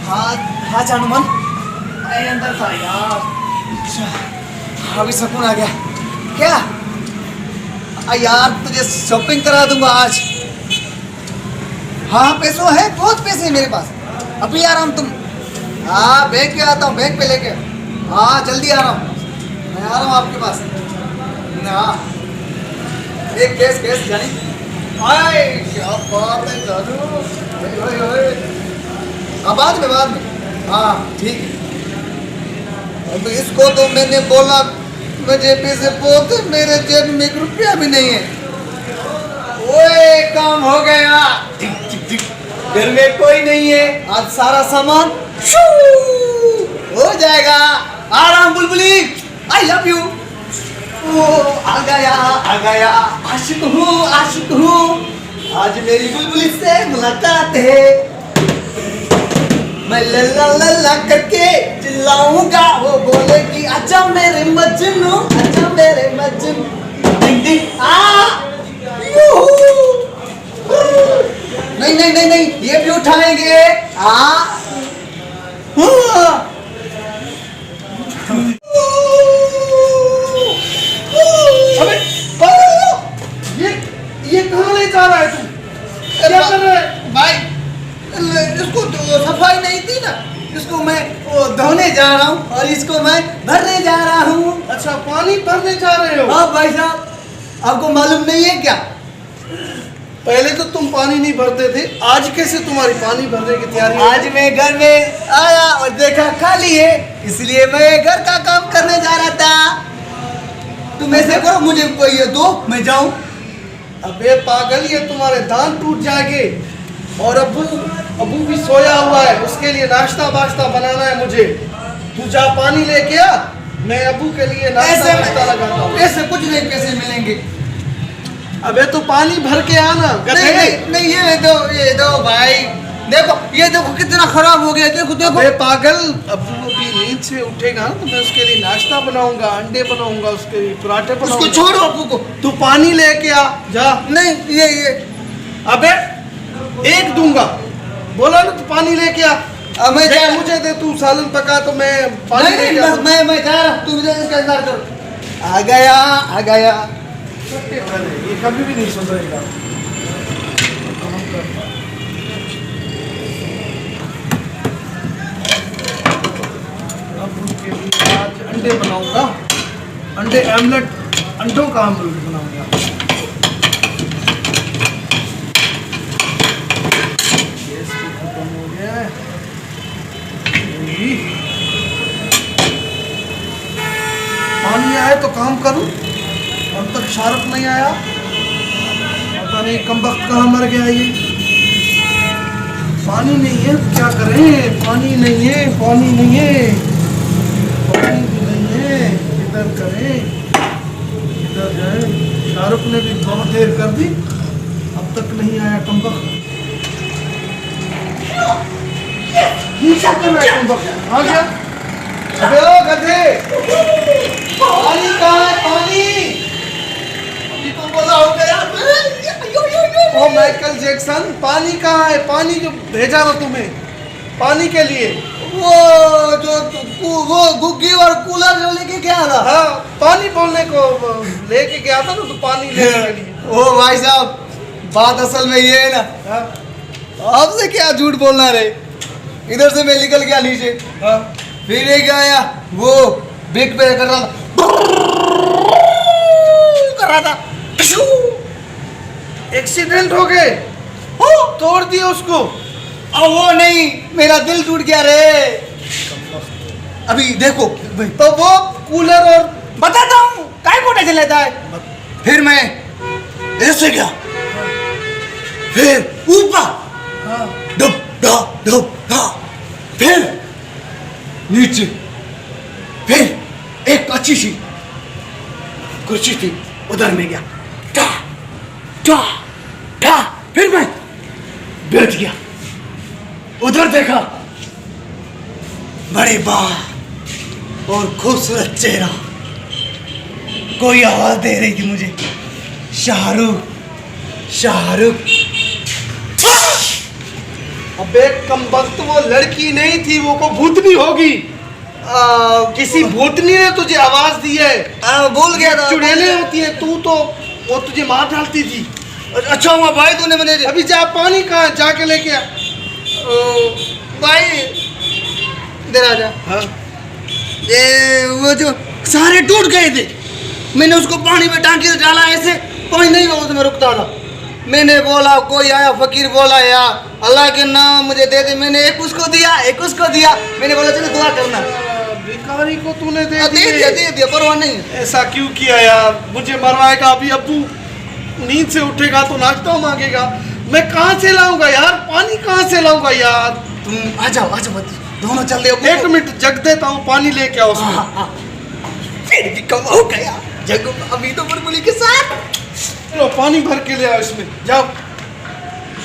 हाँ हाँ जानू मन, मैं अंदर था यार। अभी सुकून आ गया। क्या यार, तुझे शॉपिंग करा दूंगा आज। हाँ पैसों है, बहुत पैसे हैं मेरे पास। अभी आ रहा हूँ। तुम हाँ बैंक पे आता हूँ, बैंक पे लेके। हाँ जल्दी आ रहा हूँ, मैं आ रहा हूँ आपके पास। हाँ एक केस केस जानी। आए क्या बात है जानू। ओए ओए ओए, बाद में हाँ ठीक है। अब इसको तो मैंने बोला मुझे पैसे बहुत है, मेरे जेब में 1 रुपया भी नहीं है। ओए काम हो गया, घर में कोई नहीं है, आज सारा सामान हो जाएगा। आराम बुलबुली, आई लव यू। ओ आ गया आशिक हूँ, आज मेरी बुलबुली से मुलाकात है। मैं लल्ला लल्ला करके चिल्लाऊंगा, वो बोलेगी आजा मेरे मजनू, आजा मेरे मजनू। डिंग डिंग नहीं नहीं नहीं नहीं, ये भी उठाएंगे। अबे ये कहाँ ले जा रहा है तू? क्या कर रहा है भाई? इसको तो सफाई नहीं थी ना, इसको मैं वो धोने जा रहा हूँ और इसको मैं भरने जा रहा हूँ। अच्छा पानी भरने जा रहे हो? हाँ भाई साहब, आपको मालूम नहीं है क्या? पहले तो तुम पानी नहीं भरते थे, आज कैसे तुम्हारी पानी भरने की तैयारी? आज मैं घर में आया और देखा खाली है, इसलिए मैं घर का काम करने जा रहा था। तुम ऐसे करो, मुझे ये दो, मैं जाऊँ। अबे पागल, ये तुम्हारे दांत टूट जाएंगे। और अबू भी सोया हुआ है, उसके लिए नाश्ता वाश्ता बनाना है मुझे। तू जा पानी लेके आ, मैं अबू के लिए नाश्ता वाश्ता लगाता हूँ। ऐसे कुछ नहीं, पैसे मिलेंगे। अबे तो पानी भर के आना। नहीं नहीं नहीं, ये दो भाई। देखो ये देखो कितना खराब हो गया, देखो देखो। अबे पागल, अबू भी नींद से उठेगा ना तो मैं उसके लिए नाश्ता बनाऊंगा, अंडे बनाऊंगा, उसके लिए पराठे बनाऊंगा। उसको छोड़ो अबू को, तू पानी लेके आ जा। नहीं ये अबे एक दूंगा, बोला ना तू पानी लेके आ। अब मैं जा, मुझे दे, तू सालन पका तो मैं पानी नहीं लेके बस मैं जा रहा हूँ, तुम इधर इसका इंतजार करो। आ गया। ये कभी भी नहीं सुधरेगा। अब उनके लिए आज अंडे बनाऊंगा, अंडे आमलेट, अंडों का आमलेट बनाऊंगा। गैस भी खत्म हो गया है। पानी आए तो काम करूं, अब तक शाहरुख नहीं आया, पता नहीं कमबख्त कहाँ मर गया ये। पानी नहीं है तो क्या करें? पानी नहीं है, पानी नहीं है, पानी भी नहीं है, इधर करें, इधर जाए। शाहरुख ने भी बहुत देर कर दी, अब तक नहीं आया कमबख्त। आ गया। अबे ओ गधे, पानी कहाँ है? पानी बोला हो गया। ओ माइकल जैक्सन, पानी कहाँ है? पानी जो भेजा था तुम्हें पानी के लिए, वो गुग्गी और कूलर जो लेके गया था। हाँ पानी बोलने को लेके गया था ना, तो पानी लेने के लिए। ओ भाई साहब, बात असल में ये है ना, हाँ आपसे क्या झूठ बोलना रे। इधर से मैं निकल गया नीचे, हाँ फिर एक आया, वो ब्रेक पे कर रहा था, एक्सीडेंट हो गए, तोड़ दिया उसको। अब वो नहीं, मेरा दिल टूट गया रे। अभी देखो तो वो कूलर और बताता हूँ, काय को टेंशन लेता है। फिर मैं ऐसे गया, फिर ऊपर हाँ डुब डुब डुब, फिर नीचे, फिर एक अच्छी सी कुर्सी थी, उधर में गया, टा टा टा, फिर मैं बैठ गया, उधर देखा, बड़े बाल और खूबसूरत चेहरा, कोई आवाज दे रही थी मुझे, शाहरुख शाहरुख। अबे कम वक्त वो लड़की नहीं थी, वो को भूतनी होगी। किसी भूतनी ने तुझे आवाज दी है। भूल गया था। चुड़ैलें होती है, तू तो वो तुझे मार डालती थी। अच्छा हुआ भाई तूने मैंने। अभी जा, पानी कहाँ है? जाके लेके आ। भाई इधर आ जा। हाँ? ये वो जो सारे टूट गए थे, मैंने उसको पानी में टांकी से डाला, ऐसे पानी नहीं हुआ उसमें रुकता था। मैंने बोला, कोई आया फकीर बोला यार अल्लाह के नाम मुझे दे दे। मैंने एक उसको दिया, एक उसको दिया। मैंने बोला चलो दुआ करना। भिखारी को तूने दे दिया परवाह नहीं। ऐसा क्यों किया यार? मुझे मरवाएगा अभी। अब्बू नींद से उठेगा तो नाश्ता मांगेगा, मैं कहाँ से लाऊंगा यार? पानी कहाँ से लाऊंगा यार? तुम आ जाओ दोनों चल दे। 1 मिनट जग देता हूँ, पानी लेके आओ उसमें। फिर भी कम हो गया जग अभी तो बुलबुली के साथ। लो पानी भर के ले आओ इसमें, जाओ।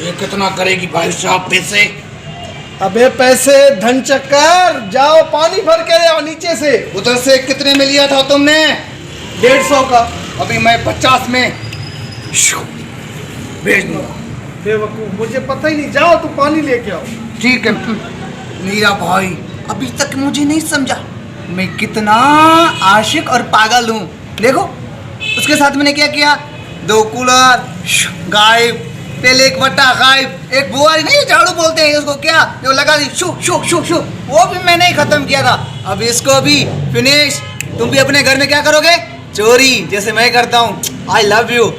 ये कितना करेगी भाई साहब पैसे? अबे पैसे धन चक्कर, जाओ पानी भर के ले आओ नीचे से। उधर से कितने में लिया था तुमने? 150 का। अभी मैं 50 में भेज दूंगा। बेवकूफ, मुझे पता ही नहीं। जाओ तो पानी लेके आओ। ठीक है मेरा भाई, अभी तक मुझे नहीं समझा मैं कितना आशिक और पागल हूँ। देखो उसके साथ मैंने क्या किया, 2 कूलर गायब, पहले एक बट्टा गायब, एक बुआरी नहीं झाड़ू बोलते हैं उसको, क्या जो लगा दी शू शू शू शू, वो भी मैंने ही खत्म किया था। अब इसको भी फिनिश। तुम भी अपने घर में क्या करोगे? चोरी, जैसे मैं करता हूँ। I love you.